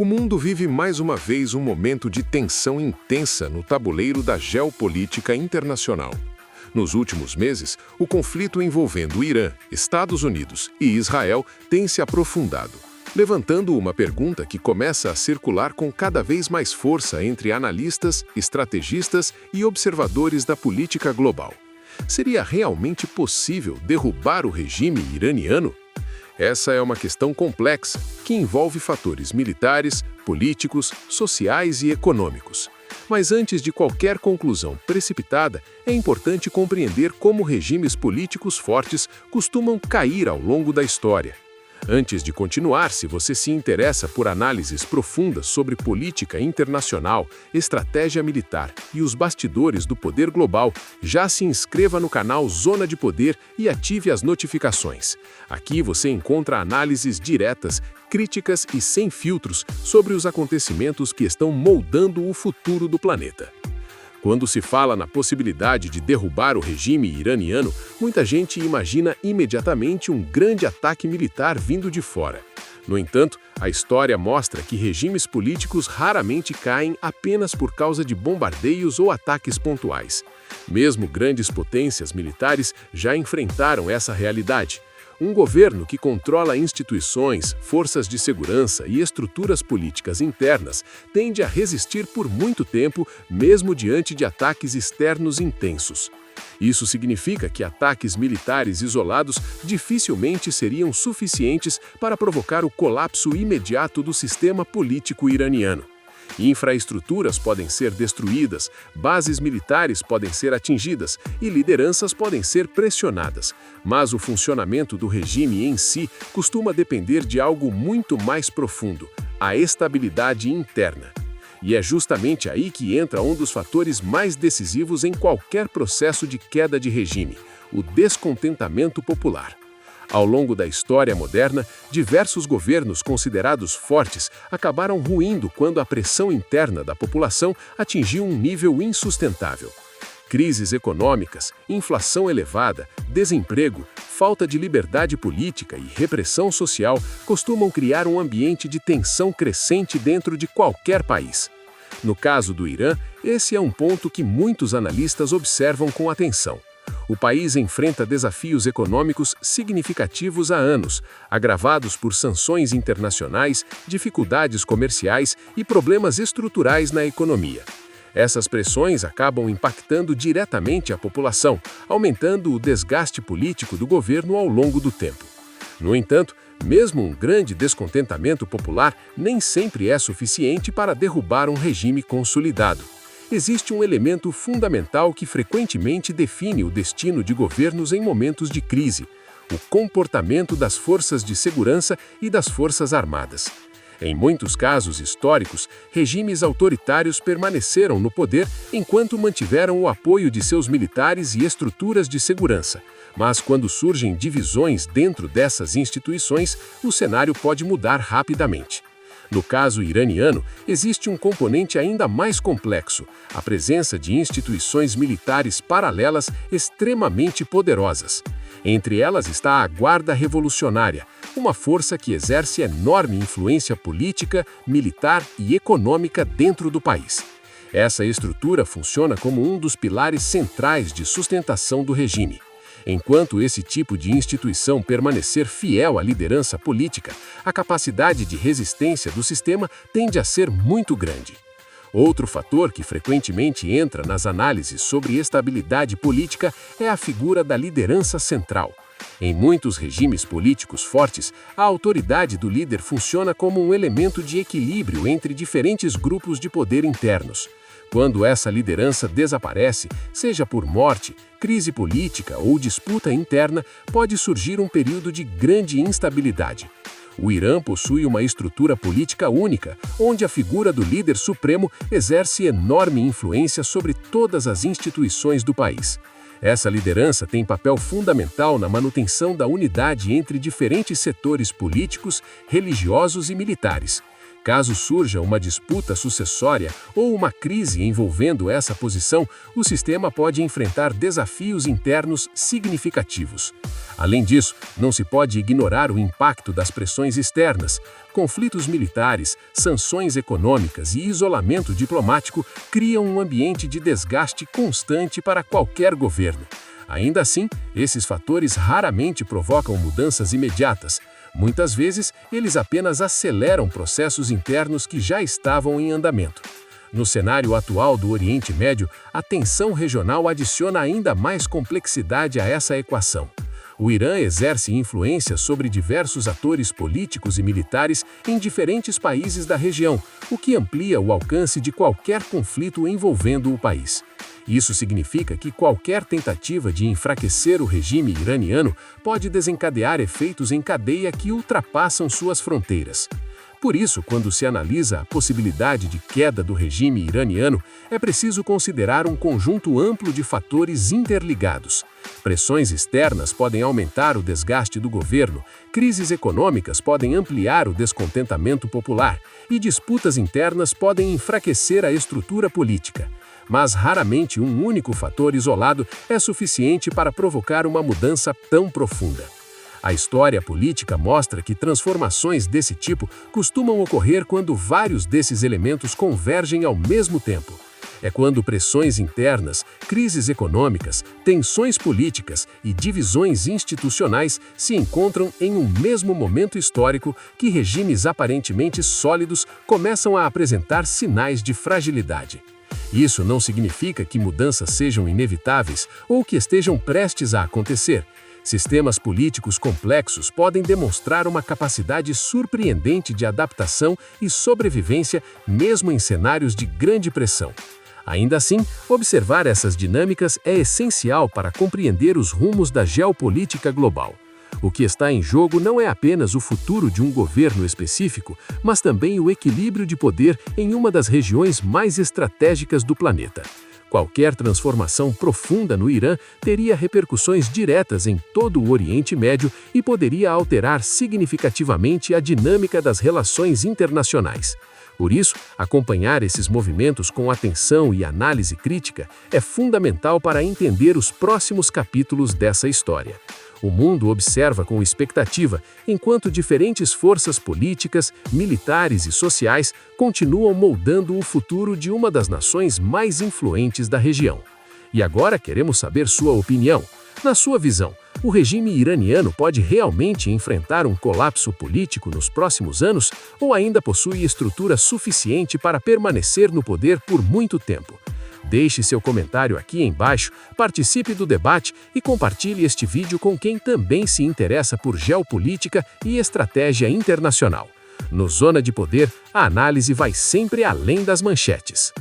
O mundo vive mais uma vez um momento de tensão intensa no tabuleiro da geopolítica internacional. Nos últimos meses, o conflito envolvendo o Irã, Estados Unidos e Israel tem se aprofundado, levantando uma pergunta que começa a circular com cada vez mais força entre analistas, estrategistas e observadores da política global. Seria realmente possível derrubar o regime iraniano? Essa é uma questão complexa, que envolve fatores militares, políticos, sociais e econômicos. Mas antes de qualquer conclusão precipitada, é importante compreender como regimes políticos fortes costumam cair ao longo da história. Antes de continuar, se você se interessa por análises profundas sobre política internacional, estratégia militar e os bastidores do poder global, já se inscreva no canal Zona de Poder e ative as notificações. Aqui você encontra análises diretas, críticas e sem filtros sobre os acontecimentos que estão moldando o futuro do planeta. Quando se fala na possibilidade de derrubar o regime iraniano, muita gente imagina imediatamente um grande ataque militar vindo de fora. No entanto, a história mostra que regimes políticos raramente caem apenas por causa de bombardeios ou ataques pontuais. Mesmo grandes potências militares já enfrentaram essa realidade. Um governo que controla instituições, forças de segurança e estruturas políticas internas tende a resistir por muito tempo, mesmo diante de ataques externos intensos. Isso significa que ataques militares isolados dificilmente seriam suficientes para provocar o colapso imediato do sistema político iraniano. Infraestruturas podem ser destruídas, bases militares podem ser atingidas e lideranças podem ser pressionadas, mas o funcionamento do regime em si costuma depender de algo muito mais profundo, a estabilidade interna. E é justamente aí que entra um dos fatores mais decisivos em qualquer processo de queda de regime, o descontentamento popular. Ao longo da história moderna, diversos governos considerados fortes acabaram ruindo quando a pressão interna da população atingiu um nível insustentável. Crises econômicas, inflação elevada, desemprego, falta de liberdade política e repressão social costumam criar um ambiente de tensão crescente dentro de qualquer país. No caso do Irã, esse é um ponto que muitos analistas observam com atenção. O país enfrenta desafios econômicos significativos há anos, agravados por sanções internacionais, dificuldades comerciais e problemas estruturais na economia. Essas pressões acabam impactando diretamente a população, aumentando o desgaste político do governo ao longo do tempo. No entanto, mesmo um grande descontentamento popular nem sempre é suficiente para derrubar um regime consolidado. Existe um elemento fundamental que frequentemente define o destino de governos em momentos de crise: o comportamento das forças de segurança e das forças armadas. Em muitos casos históricos, regimes autoritários permaneceram no poder enquanto mantiveram o apoio de seus militares e estruturas de segurança. Mas quando surgem divisões dentro dessas instituições, o cenário pode mudar rapidamente. No caso iraniano, existe um componente ainda mais complexo: a presença de instituições militares paralelas extremamente poderosas. Entre elas está a Guarda Revolucionária, uma força que exerce enorme influência política, militar e econômica dentro do país. Essa estrutura funciona como um dos pilares centrais de sustentação do regime. Enquanto esse tipo de instituição permanecer fiel à liderança política, a capacidade de resistência do sistema tende a ser muito grande. Outro fator que frequentemente entra nas análises sobre estabilidade política é a figura da liderança central. Em muitos regimes políticos fortes, a autoridade do líder funciona como um elemento de equilíbrio entre diferentes grupos de poder internos. Quando essa liderança desaparece, seja por morte, crise política ou disputa interna, pode surgir um período de grande instabilidade. O Irã possui uma estrutura política única, onde a figura do líder supremo exerce enorme influência sobre todas as instituições do país. Essa liderança tem papel fundamental na manutenção da unidade entre diferentes setores políticos, religiosos e militares. Caso surja uma disputa sucessória ou uma crise envolvendo essa posição, o sistema pode enfrentar desafios internos significativos. Além disso, não se pode ignorar o impacto das pressões externas. Conflitos militares, sanções econômicas e isolamento diplomático criam um ambiente de desgaste constante para qualquer governo. Ainda assim, esses fatores raramente provocam mudanças imediatas. Muitas vezes, eles apenas aceleram processos internos que já estavam em andamento. No cenário atual do Oriente Médio, a tensão regional adiciona ainda mais complexidade a essa equação. O Irã exerce influência sobre diversos atores políticos e militares em diferentes países da região, o que amplia o alcance de qualquer conflito envolvendo o país. Isso significa que qualquer tentativa de enfraquecer o regime iraniano pode desencadear efeitos em cadeia que ultrapassam suas fronteiras. Por isso, quando se analisa a possibilidade de queda do regime iraniano, é preciso considerar um conjunto amplo de fatores interligados. Pressões externas podem aumentar o desgaste do governo, crises econômicas podem ampliar o descontentamento popular e disputas internas podem enfraquecer a estrutura política. Mas raramente um único fator isolado é suficiente para provocar uma mudança tão profunda. A história política mostra que transformações desse tipo costumam ocorrer quando vários desses elementos convergem ao mesmo tempo. É quando pressões internas, crises econômicas, tensões políticas e divisões institucionais se encontram em um mesmo momento histórico que regimes aparentemente sólidos começam a apresentar sinais de fragilidade. Isso não significa que mudanças sejam inevitáveis ou que estejam prestes a acontecer. Sistemas políticos complexos podem demonstrar uma capacidade surpreendente de adaptação e sobrevivência mesmo em cenários de grande pressão. Ainda assim, observar essas dinâmicas é essencial para compreender os rumos da geopolítica global. O que está em jogo não é apenas o futuro de um governo específico, mas também o equilíbrio de poder em uma das regiões mais estratégicas do planeta. Qualquer transformação profunda no Irã teria repercussões diretas em todo o Oriente Médio e poderia alterar significativamente a dinâmica das relações internacionais. Por isso, acompanhar esses movimentos com atenção e análise crítica é fundamental para entender os próximos capítulos dessa história. O mundo observa com expectativa, enquanto diferentes forças políticas, militares e sociais continuam moldando o futuro de uma das nações mais influentes da região. E agora queremos saber sua opinião. Na sua visão, o regime iraniano pode realmente enfrentar um colapso político nos próximos anos ou ainda possui estrutura suficiente para permanecer no poder por muito tempo? Deixe seu comentário aqui embaixo, participe do debate e compartilhe este vídeo com quem também se interessa por geopolítica e estratégia internacional. No Zona de Poder, a análise vai sempre além das manchetes.